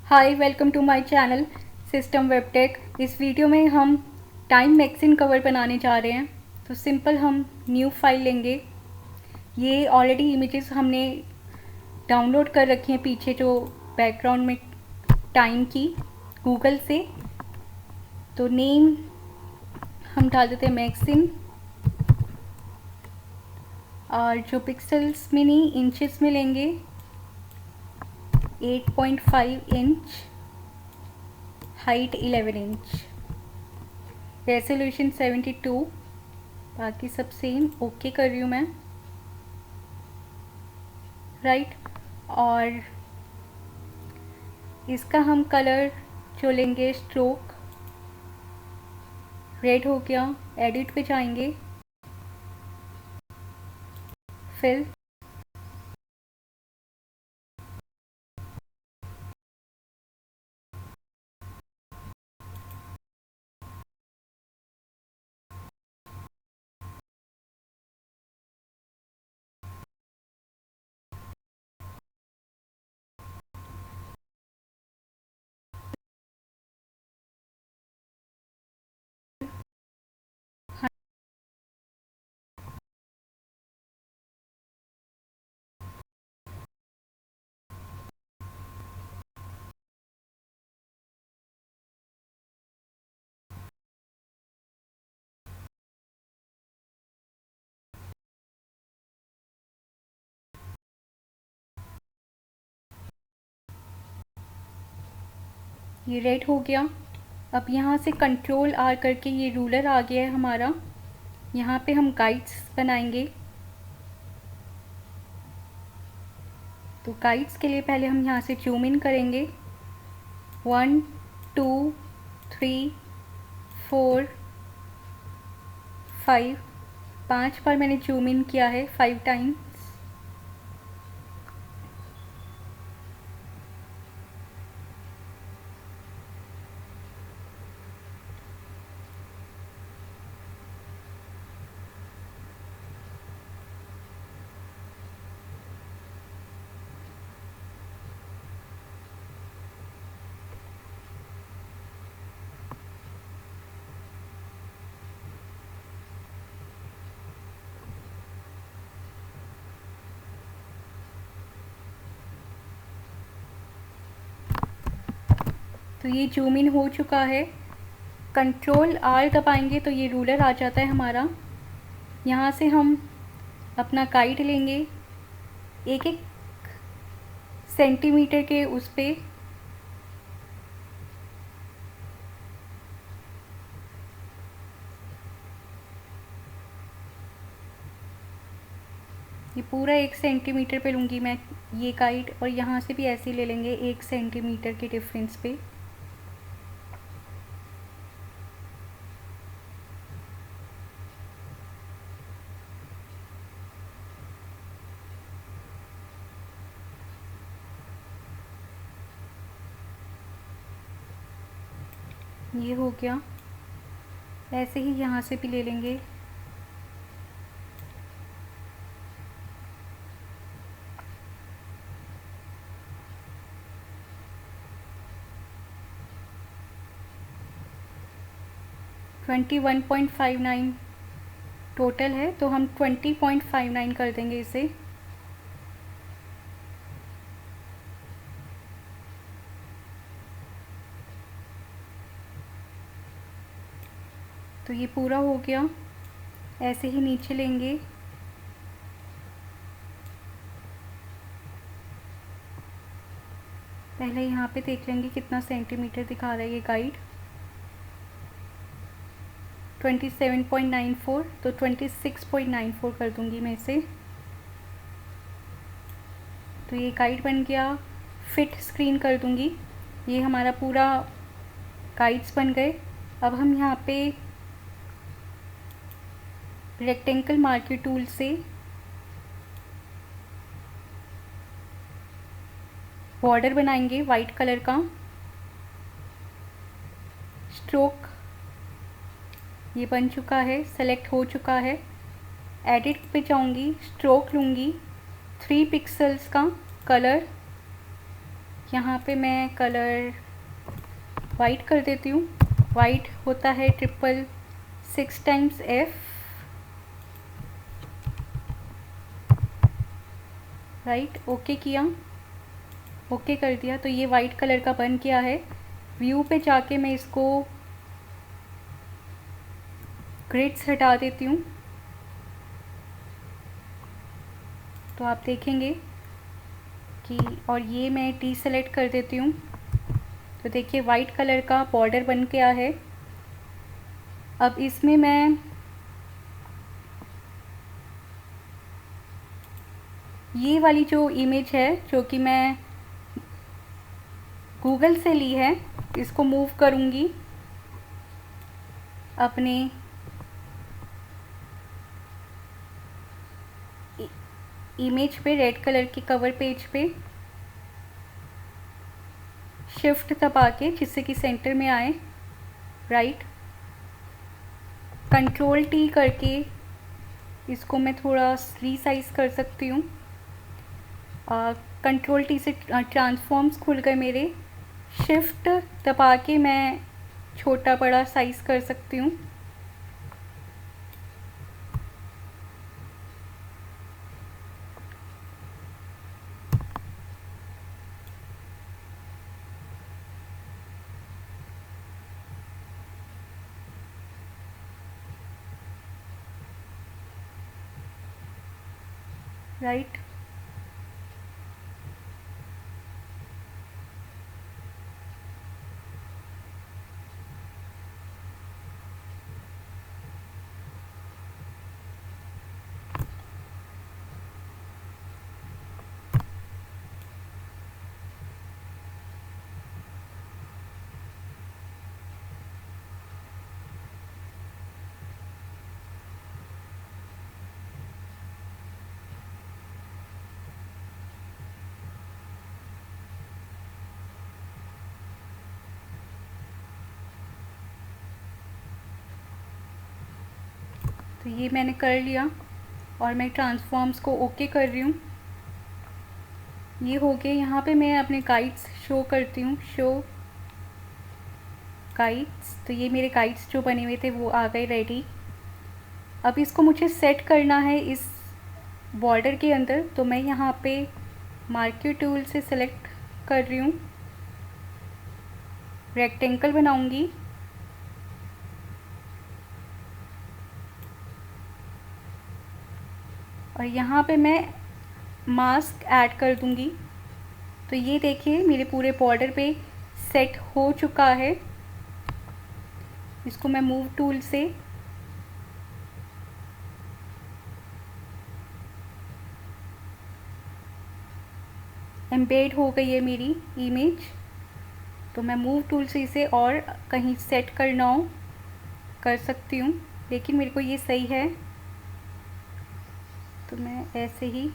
Hi, welcome to my channel system web tech. इस video में हम टाइम मैगज़ीन कवर बनाने जा रहे हैं। तो सिंपल हम न्यू फाइल लेंगे। ये ऑलरेडी इमेजेस हमने डाउनलोड कर रखी हैं पीछे जो बैकग्राउंड में टाइम की गूगल से। तो नेम हम डाल देते हैं मैगज़ीन, और जो पिक्सल्स में नहीं इंचेस में लेंगे 8.5 इंच, हाइट 11 इंच, रेजोल्यूशन 72। बाकी सब सेम ओके कर रही हूँ मैं, राइट। और इसका हम कलर जो लेंगे स्ट्रोक, रेड हो गया। एडिट पे जाएंगे, फिल, ये रेड हो गया। अब यहाँ से कंट्रोल आर करके ये रूलर आ गया है हमारा। यहाँ पे हम गाइड्स बनाएंगे। तो गाइड्स के लिए पहले हम यहाँ से जूम इन करेंगे। 1 2 3 4 5, 5 बार मैंने जूम इन किया है, 5 टाइम्स। तो ये जूम इन हो चुका है। कंट्रोल आर दबाएंगे तो ये रूलर आ जाता है हमारा। यहाँ से हम अपना गाइड लेंगे, एक एक सेंटीमीटर के उस पे ये पूरा 1 सेंटीमीटर पे लूँगी मैं ये गाइड, और यहाँ से भी ऐसे ही ले लेंगे 1 सेंटीमीटर के डिफरेंस पे। ये हो गया। ऐसे ही यहाँ से भी ले लेंगे। ट्वेंटी 1.59 टोटल है, तो हम 20.59 कर देंगे इसे। तो ये पूरा हो गया। ऐसे ही नीचे लेंगे, पहले यहाँ पे देख लेंगे कितना सेंटीमीटर दिखा रहा है ये गाइड। 27.94, तो 26.94 कर दूँगी मैं इसे। तो ये गाइड बन गया। फिट स्क्रीन कर दूँगी। ये हमारा पूरा गाइड्स बन गए। अब हम यहाँ पे रेक्टेंगल मार्कर टूल से बॉर्डर बनाएंगे वाइट कलर का। स्ट्रोक ये बन चुका है, सेलेक्ट हो चुका है। एडिट पे जाऊंगी, स्ट्रोक लूँगी 3 पिक्सल्स का कलर, यहाँ पे मैं कलर वाइट कर देती हूँ। वाइट होता है 666 टाइम्स F, राइट। ओके किया, ओके कर दिया। तो ये वाइट कलर का बन गया है। व्यू पे जाके मैं इसको ग्रिड्स हटा देती हूँ। तो आप देखेंगे कि, और ये मैं टी सेलेक्ट कर देती हूँ। तो देखिए वाइट कलर का बॉर्डर बन गया है। अब इसमें मैं ये वाली जो इमेज है जो कि मैं गूगल से ली है, इसको मूव करूँगी अपने इमेज पे, रेड कलर के कवर पेज पे शिफ्ट दबा के, जिससे कि सेंटर में आए, राइट। कंट्रोल टी करके इसको मैं थोड़ा रीसाइज कर सकती हूँ। कंट्रोल टी से ट्रांसफॉर्म्स खुल गए मेरे। शिफ्ट दबा के मैं छोटा बड़ा साइज़ कर सकती हूँ। राइट। तो ये मैंने कर लिया और मैं ट्रांसफॉर्म्स को ओके कर रही हूँ। ये हो गए। यहाँ पे मैं अपने गाइड्स शो करती हूँ, शो गाइड्स। तो ये मेरे गाइड्स जो बने हुए थे वो आ गए रेडी। अब इसको मुझे सेट करना है इस बॉर्डर के अंदर। तो मैं यहाँ पे मार्कर टूल से सेलेक्ट कर रही हूँ, रेक्टेंगल बनाऊँगी। और यहाँ पे मैं मास्क ऐड कर दूँगी। तो ये देखिए मेरे पूरे बॉर्डर पे सेट हो चुका है। इसको मैं मूव टूल से एम्बेड हो गई है मेरी इमेज। तो मैं मूव टूल से इसे और कहीं सेट करना हो कर सकती हूँ, लेकिन मेरे को ये सही है तो मैं ऐसे ही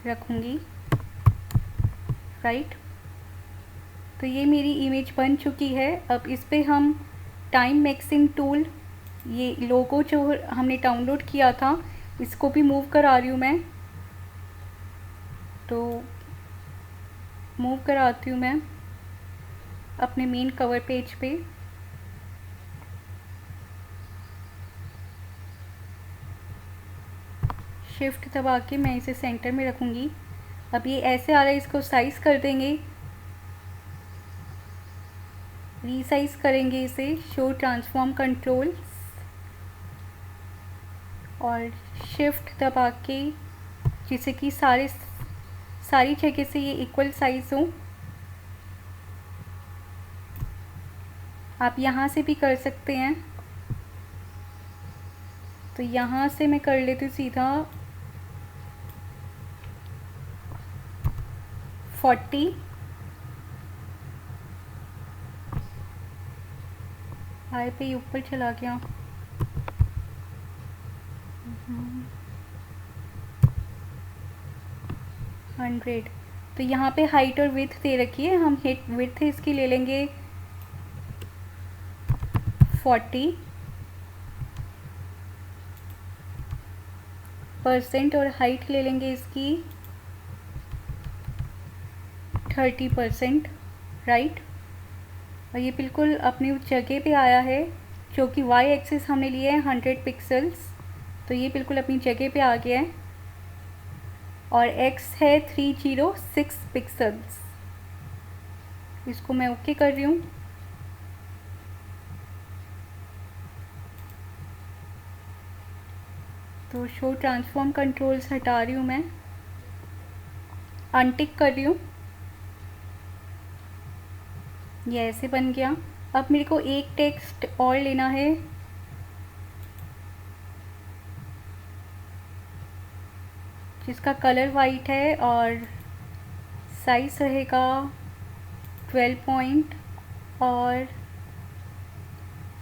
रखूँगी, राइट। तो ये मेरी इमेज बन चुकी है। अब इस पे हम टाइम मिक्सिंग टूल, ये लोगो जो हमने डाउनलोड किया था, इसको भी मूव करा रही हूँ मैं। तो मूव कराती हूँ मैं अपने मेन कवर पेज पे। शिफ्ट दबा के मैं इसे सेंटर में रखूँगी। अब ये ऐसे आ रहा है, इसको साइज़ कर देंगे, रीसाइज करेंगे इसे, शो ट्रांसफॉर्म कंट्रोल्स और शिफ्ट दबा के, जिससे कि सारी जगह से ये इक्वल साइज़ हो। आप यहाँ से भी कर सकते हैं। तो यहाँ से मैं कर लेती हूँ सीधा 40। हाई पे ऊपर चला गया। 100। तो यहाँ पे हाइट और विड्थ दे रखी है, हम विड्थ इसकी ले लेंगे 40% और हाइट ले लेंगे इसकी 30%, राइट। और ये बिल्कुल अपनी उस जगह पे आया है, जो कि वाई एक्सिस हमने लिए हैं 100 पिक्सल्स, तो ये बिल्कुल अपनी जगह पे आ गया है। और एक्स है 306 पिक्सल्स। इसको मैं ओके कर रही हूँ। तो शो ट्रांसफॉर्म कंट्रोल्स हटा रही हूँ मैं, अनटिक कर रही हूँ। ये ऐसे बन गया। अब मेरे को एक टेक्स्ट और लेना है, जिसका कलर वाइट है और साइज़ रहेगा 12 पॉइंट। और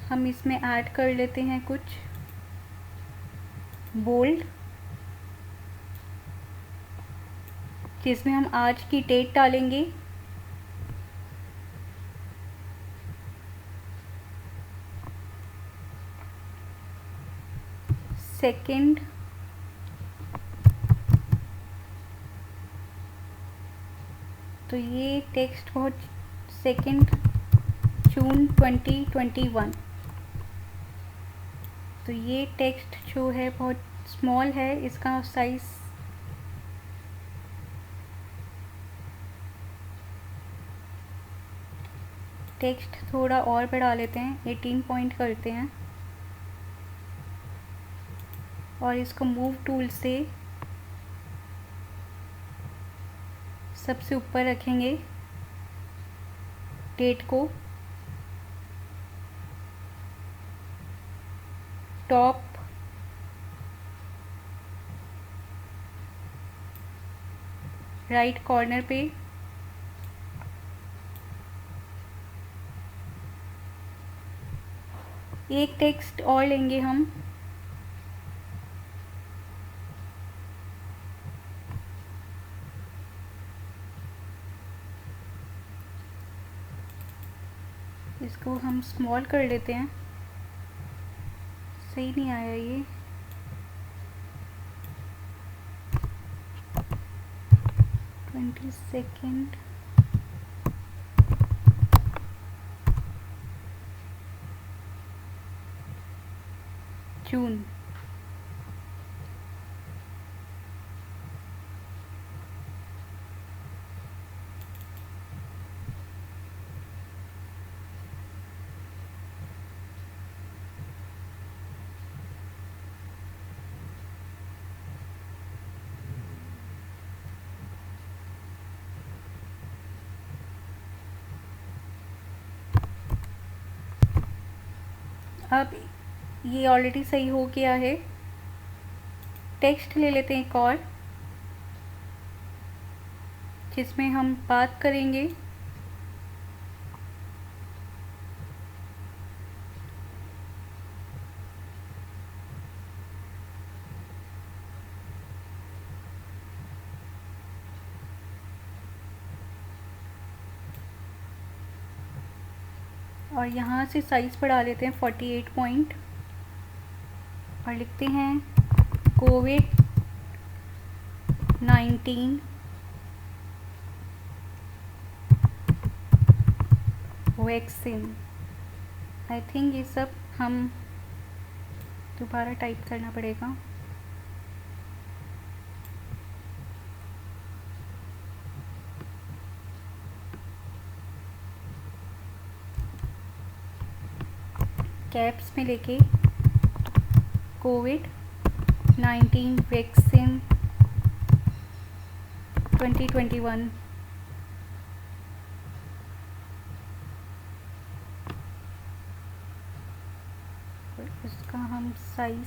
हम इसमें ऐड कर लेते हैं कुछ बोल्ड, जिसमें हम आज की डेट डालेंगे। सेकंड, तो ये टेक्स्ट बहुत 2 जून 2021। तो ये टेक्स्ट जो है बहुत स्मॉल है, इसका साइज़ टेक्स्ट थोड़ा और बढ़ा लेते हैं, 18 पॉइंट करते हैं। और इसको मूव टूल से सबसे ऊपर रखेंगे डेट को, टॉप राइट कॉर्नर पे। एक टेक्स्ट और लेंगे हम, इसको हम स्मॉल कर लेते हैं। सही नहीं आया ये। Second June. अब ये ऑलरेडी सही हो गया है। टेक्स्ट ले लेते हैं एक और, जिसमें हम बात करेंगे और यहाँ से साइज़ बढ़ा लेते हैं 48 पॉइंट और लिखते हैं कोविड-19 वैक्सीन। आई थिंक ये सब हम दोबारा टाइप करना पड़ेगा। कैप्स में लेके कोविड-19 वैक्सीन 2021। इसका हम साइज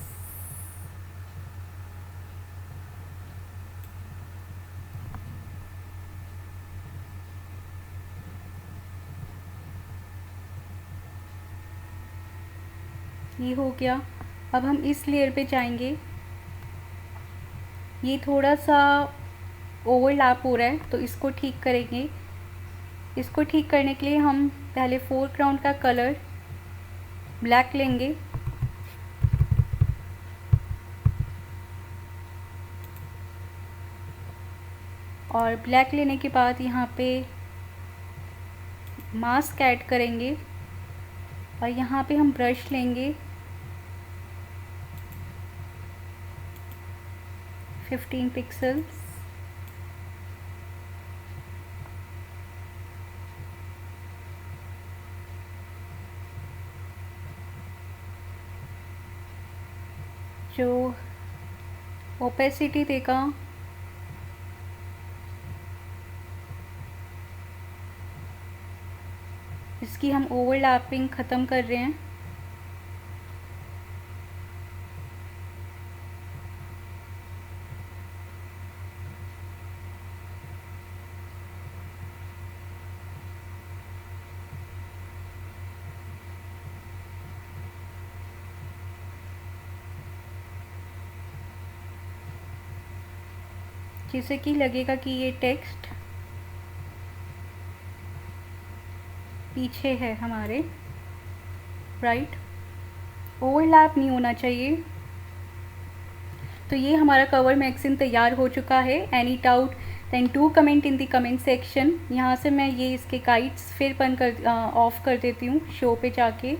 ये हो गया। अब हम इस लेयर पे जाएंगे। ये थोड़ा सा ओवरलैप हो रहा है, तो इसको ठीक करेंगे। इसको ठीक करने के लिए हम पहले फोरग्राउंड का कलर ब्लैक लेंगे और ब्लैक लेने के बाद यहाँ पे मास्क ऐड करेंगे और यहाँ पे हम ब्रश लेंगे 15 पिक्सेल्स, जो ओपेसिटी देगा इसकी हम ओवरलैपिंग ख़त्म कर रहे हैं। जिससे कि लगेगा कि ये टेक्स्ट पीछे है हमारे, राइट। ओवरलैप नहीं होना चाहिए। तो ये हमारा कवर मैगज़ीन तैयार हो चुका है। Any doubt then do comment in the comment section. यहाँ से मैं ये इसके गाइड्स फिर बंद कर ऑफ़ कर देती हूँ शो पे जाके,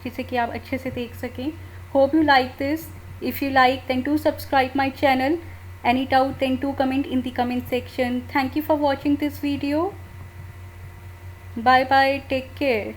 जिससे कि आप अच्छे से देख सकें। Hope you like this. If you like then do subscribe my channel. Any doubt then do comment in the comment section. Thank you for watching this video. Bye bye, take care.